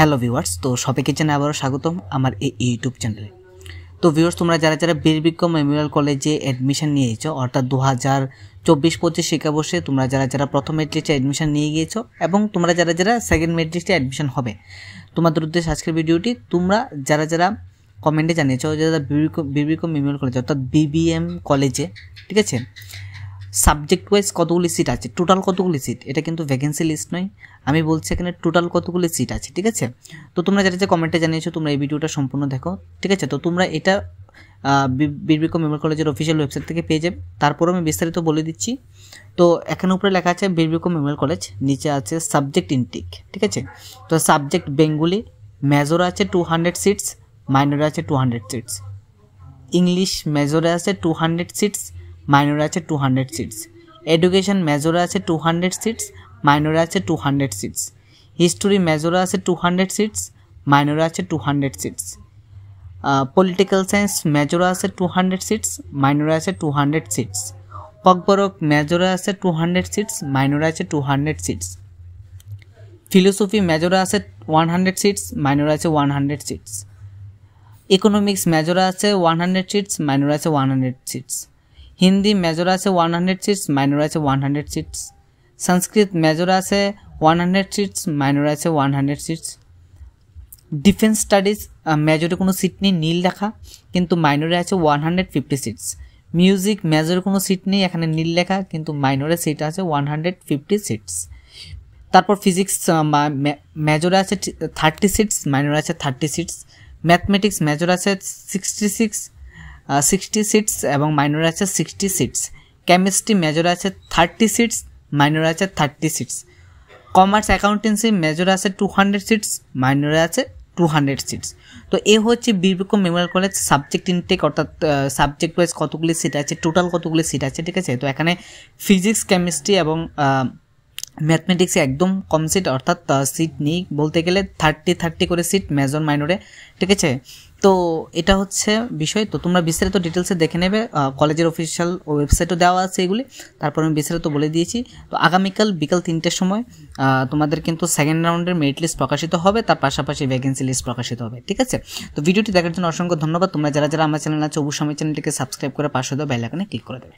Hello viewers, তো সবাইকে জানাই আবারও স্বাগতম আমার এই ইউটিউব চ্যানেলে। তো ভিউয়ার্স, তোমরা যারা যারা বীর বিক্রম মেমোরিয়াল কলেজে অ্যাডমিশন নিয়েছো, অর্থাৎ 2024-25 শিক্ষাবর্ষে তোমরা যারা যারা প্রথম মেরিট লিস্টে অ্যাডমিশন নিয়ে গিয়েছো এবং তোমরা যারা যারা সেকেন্ড মেরিট লিস্টে অ্যাডমিশন হবে, তোমাদের উদ্দেশ্যে আজকের ভিডিওটি। তোমরা যারা যারা কমেন্টে জানিয়েছো যারা বীর বিক্রম মেমোরিয়াল কলেজে অর্থাৎ বিবিএম কলেজে, ঠিক আছে, সাবজেক্ট ওয়াইজ কতগুলি সিট আছে, টোটাল কতগুলি সিট, এটা কিন্তু ভ্যাকেন্সি লিস্ট নয়, আমি বলছি এখানে টোটাল কতগুলি সিট আছে, ঠিক আছে। তো তোমরা যারা যে কমেন্টে জানিয়েছো তোমরা এই ভিডিওটা সম্পূর্ণ দেখো, ঠিক আছে। তো তোমরা এটা বীর বিক্রম মেমোরিয়াল কলেজের অফিসিয়াল ওয়েবসাইট থেকে পেয়ে যাবে। তারপরও আমি বিস্তারিত বলে দিচ্ছি। তো এখানে উপরে লেখা আছে বীর বিক্রম মেমোরিয়াল কলেজ, নিচে আছে সাবজেক্ট ইনটেক, ঠিক আছে। তো সাবজেক্ট বেঙ্গলি, মেজর আছে 200 সিটস, মাইনর আছে 200 সিটস। ইংলিশ মেজরে আছে 200 সিটস, মাইনরে আছে 200 সিটস। এডুকেশন মেজরে আছে 200 সিটস, মাইনরে আছে 200 সিটস। হিস্টোরি মেজরে আছে 200 সিটস, মাইনরে আছে 200 সিটস। পলিটিক্যাল সায়েন্স মেজরে আছে 200 সিটস, মাইনরে আছে 200 সিটস। পকবরক মেজরে আছে 200 সিটস, মাইনরে আছে 200 সিটস। ফিলোসফি মেজরে আছে 100 সিটস, মাইনরে আছে 100 সিটস। ইকোনমিক্স মেজরে আছে 100 সিটস, মাইনরে আছে 100 সিটস। হিন্দি মেজর আছে 100 সিটস, মাইনর আছে 100 সিটস। সংস্কৃত মেজর আছে 100 সিটস, মাইনর আছে 100 সিটস। ডিফেন্স স্টাডিজ মেজরে কোনো সিট নেই, নীল লেখা, কিন্তু মাইনরে আছে 150 সিটস। মিউজিক মেজরে কোনো সিট নেই, এখানে নীল লেখা, কিন্তু মাইনরে সিট আছে 150 সিটস। তারপর ফিজিক্স মেজরে আছে 30 সিটস, মাইনরে আছে 30 সিটস। ম্যাথমেটিক্স মেজর আছে 60 সিটস এবং মাইনর আছে 60 সিটস। কেমিস্ট্রি মেজর আছে 30 সিটস, মাইনর আছে 30 সিটস। কমার্স অ্যাকাউন্টেন্সি মেজর আছে 200 সিটস, মাইনর আছে 200 সিটস। তো এ হচ্ছে Bir Bikram memorial college subject intake, অর্থাৎ সাবজেক্ট ওয়াইজ কতগুলি সিট আছে, টোটাল কতগুলি সিট আছে, ঠিক আছে। তো এখানে ফিজিক্স, কেমিস্ট্রি এবং ম্যাথমেটিক্সে একদম কম সিট, অর্থাৎ সিট নেই বলতে গেলে 30 করে সিট মেজর মাইনরে, ঠিক আছে। তো এটা হচ্ছে বিষয়। তো তোমরা বিস্তারিত ডিটেলসে দেখে নেবে, কলেজের অফিসিয়াল ওয়েবসাইটও দেওয়া আছে এগুলি। তারপর আমি বিস্তারিত বলে দিয়েছি। তো আগামীকাল বিকাল 3টের সময় তোমাদের কিন্তু সেকেন্ড রাউন্ডের মেরিট লিস্ট প্রকাশিত হবে, তার পাশাপাশি ভ্যাকেন্সি লিস্ট প্রকাশিত হবে, ঠিক আছে। তো ভিডিওটি দেখার জন্য অসংখ্য ধন্যবাদ। তোমরা যারা যারা আমার চ্যানেল আছে অবশ্যই আমার চ্যানেলটিকে সাবস্ক্রাইব করে পাশে দেওয়া বেল আইকনে ক্লিক করে দেবে।